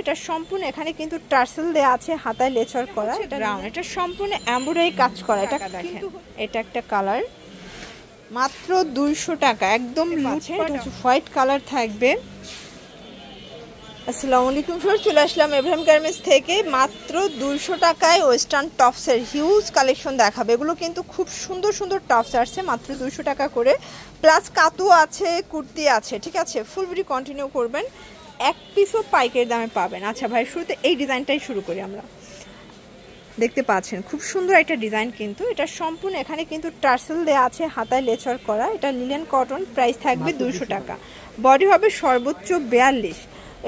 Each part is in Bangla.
এটা সম্পূর্ণ এখানে কিন্তু টার্সেল দেয়া আছে, হাতায় লেচার করা। এটা রাউন্ড, এটা সম্পূর্ণ এমব্রয়ডারি কাজ করা। এটা দেখেন, এটা একটা কালার, মাত্র 200 টাকা, একদম লুটপাট। এটা হচ্ছে হোয়াইট কালার থাকবে। আসসালামু আলাইকুম ফ্রেন্ডস, চলে আসলাম এভরিম গার্মেন্টস থেকে। মাত্র 200 টাকায় ওয়েস্টার্ন টপসের হিউজ কালেকশন দেখাবে। এগুলো কিন্তু খুব সুন্দর সুন্দর টপস আসছে মাত্র 200 টাকা করে, প্লাস কাতু আছে, কুর্তি আছে। ঠিক আছে, ফুল ভিডিও কন্টিনিউ করবেন, এক পিসও পাইকারি দামে পাবেন। আচ্ছা ভাই, শুরুতে এই ডিজাইনটাই শুরু করি আমরা। দেখতে পাচ্ছেন খুব সুন্দর একটা ডিজাইন, কিন্তু এটা সম্পূর্ণ এখানে কিন্তু টার্সেল দেওয়া আছে, হাতায় লেচার করা। এটা লিলেন কটন, প্রাইস থাকবে 200 টাকা। বডি হবে সর্বোচ্চ 42।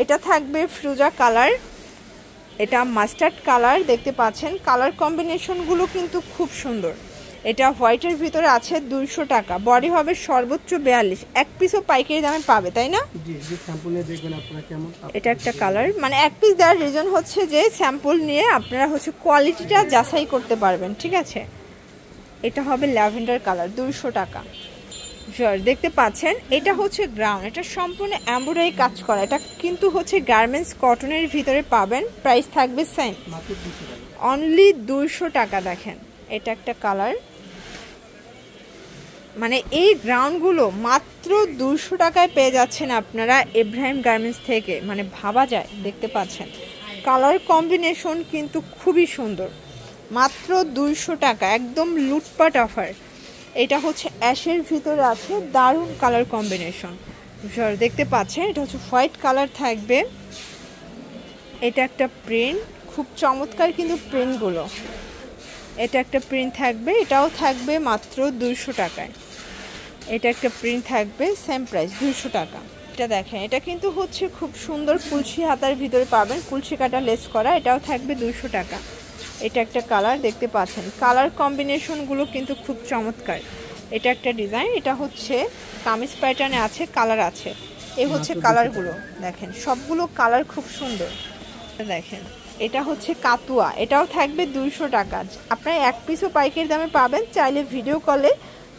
এটা থাকবে ফিরোজা কালার, এটা মাস্টার্ড কালার। দেখতে পাচ্ছেন কালার কম্বিনেশনগুলো কিন্তু খুব সুন্দর। এটা হোয়াইটের ভিতরে আছে, 200 টাকা। বডি হবে সর্বোচ্চ 42, এক পিসও পাইকারি দামে পাবে, তাই না? এটা একটা কালার, মানে এক পিস দেওয়ার রিজন হচ্ছে যে স্যাম্পল নিয়ে আপনারা হচ্ছে কোয়ালিটিটা যাচাই করতে পারবেন। ঠিক আছে, এটা হবে ল্যাভেন্ডার কালার, 200 টাকা। দেখতে পাচ্ছেন এটা হচ্ছে গ্রাউন্ড, এটা সম্পূর্ণ এমব্রয়ডারি কাজ করা। এটা কিন্তু হচ্ছে গার্মেন্টস কটনের ভিতরে পাবেন, প্রাইস থাকবে সেম, অনলি 200 টাকা। দেখেন এটা একটা কালার, মানে এই গ্রাউন্ডগুলো মাত্র 200 টাকায় পেয়ে যাচ্ছেন আপনারা এব্রাহিম গার্মেন্টস থেকে, মানে ভাবা যায়। দেখতে পাচ্ছেন কালার কম্বিনেশন কিন্তু খুবই সুন্দর, মাত্র 200 টাকা, একদম লুটপাট অফার। এটা হচ্ছে অ্যাশের ভিতরে আছে, দারুণ কালার কম্বিনেশন। দেখতে পাচ্ছেন এটা হচ্ছে হোয়াইট কালার থাকবে। এটা একটা প্রিন্ট, খুব চমৎকার কিন্তু প্রিন্টগুলো। এটা একটা প্রিন্ট থাকবে, এটাও থাকবে মাত্র 200 টাকায়। এটা একটা প্রিন্ট থাকবে, সেম প্রাইস 200 টাকা। এটা দেখেন, এটা কিন্তু হচ্ছে খুব সুন্দর কুলসি হাতার ভিতরে পাবেন, কুলসি কাটা লেস করা। এটাও থাকবে 200 টাকা। এটা একটা কালার, দেখতে পাচ্ছেন কালার কম্বিনেশনগুলো কিন্তু খুব চমৎকার। এটা একটা ডিজাইন, এটা হচ্ছে কামিজ প্যাটার্নে আছে, কালার আছে। এই হচ্ছে কালারগুলো, দেখেন সবগুলো কালার খুব সুন্দর। দেখেন এটা হচ্ছে কাতুয়া, এটাও থাকবে 200 টাকা। আপনারা এক পিসও পাইকারি দামে পাবেন, চাইলে ভিডিও কলে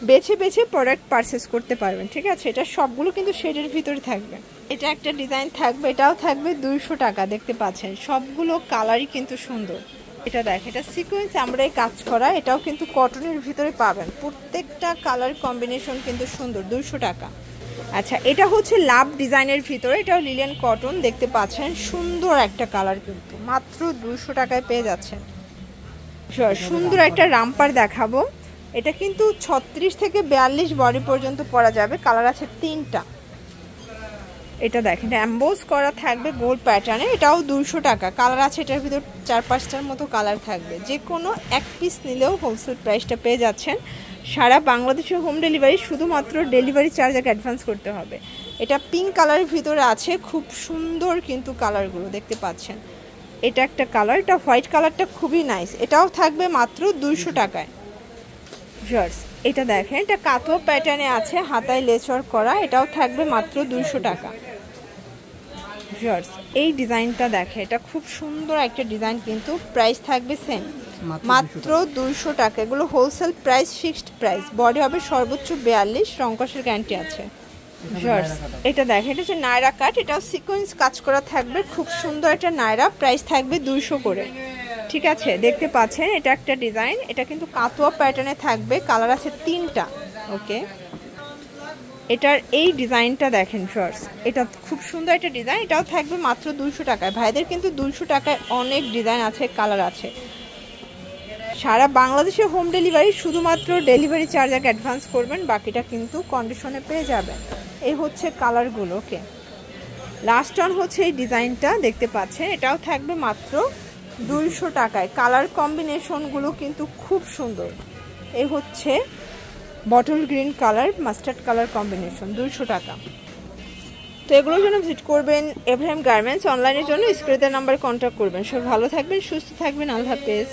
বেছে বেছে প্রোডাক্ট পারচেস করতে পারবেন। ঠিক আছে, এটা সবগুলো কিন্তু শেডের ভিতরে থাকবে। এটা একটা ডিজাইন থাকবে, এটাও থাকবে 200 টাকা। দেখতে পাচ্ছেন সবগুলো কালারই কিন্তু সুন্দর। এটা দেখেন, এটা সিকোয়েন্স এমব্রয়ডারি কাজ করা, এটাও কিন্তু কটনের ভিতরে পাবেন। প্রত্যেকটা কালার কম্বিনেশন কিন্তু সুন্দর, 200 টাকা। আচ্ছা, এটা হচ্ছে লাভ ডিজাইনের ভিতরে, এটাও লিলেন কটন। দেখতে পাচ্ছেন সুন্দর একটা কালার, কিন্তু মাত্র 200 টাকায় পেয়ে যাচ্ছেন। সুন্দর একটা রামপার দেখাবো। এটা কিন্তু 36 থেকে 42 বডি পর্যন্ত পরা যাবে, কালার আছে 3টা। এটা দেখেন এমবোস করা থাকবে গোল্ড প্যাটার্নে, এটাও 200 টাকা। কালার আছে এটার ভিতর 4-5টার মতো কালার থাকবে। যে কোনো এক পিস নিলেও হোলসেল প্রাইসটা পেয়ে যাচ্ছেন। সারা বাংলাদেশে হোম ডেলিভারি, শুধুমাত্র ডেলিভারি চার্জ আগে অ্যাডভান্স করতে হবে। এটা পিঙ্ক কালারের ভিতরে আছে, খুব সুন্দর কিন্তু কালারগুলো দেখতে পাচ্ছেন। এটা একটা কালার, এটা হোয়াইট কালারটা খুবই নাইস। এটাও থাকবে মাত্র 200 টাকায়। এটা দেখেন, এটা কাতুয়া প্যাটার্নে আছে, হাতায় লেচর করা। এটাও থাকবে মাত্র 200 টাকা। এই ডিজাইনটা দেখে, এটা খুব সুন্দর একটা ডিজাইন, কিন্তু প্রাইস থাকবে সেম, মাত্র 200 টাকা। এগুলো wholesale price, fixed price. Body হবে সর্বোচ্চ 42, রংকশের গ্যারান্টি আছে। এটা দেখেন, এটা হচ্ছে নায়রা কাট, এটাও সিকোয়েন্স কাজ করা থাকবে, খুব সুন্দর একটা নায়রা। প্রাইস থাকবে 200 করে। ঠিক আছে, দেখতে পাচ্ছেন এটা একটা ডিজাইন, এটা কিন্তু কাতুয়া প্যাটার্নে থাকবে, কালার আছে 3টা। ওকে, এটার এই ডিজাইনটা দেখেন ফার্স্ট, এটা খুব সুন্দর একটা ডিজাইন। এটাও থাকবে মাত্র 200 টাকায়। ভাইদের কিন্তু 200 টাকায় অনেক ডিজাইন আছে, কালার আছে। সারা বাংলাদেশে হোম ডেলিভারি, শুধুমাত্র ডেলিভারি চার্জ আগে অ্যাডভান্স করবেন, বাকিটা কিন্তু কন্ডিশনে পেয়ে যাবেন। এই হচ্ছে কালারগুলো। ওকে, লাস্ট অন হচ্ছে এই ডিজাইনটা, দেখতে পাচ্ছেন এটাও থাকবে মাত্র 200 টাকায়। কালার কম্বিনেশনগুলো কিন্তু খুব সুন্দর। এই হচ্ছে bottle green colour, mustard colour combination, 200 টাকা। তো এগুলোর জন্য ভিজিট করবেন এব্রাহিম গার্মেন্টস। অনলাইনের জন্য স্ক্রিনের নাম্বারে কন্ট্যাক্ট করবেন। সব ভালো থাকবেন, সুস্থ থাকবেন, আল্লাহ হাফেজ।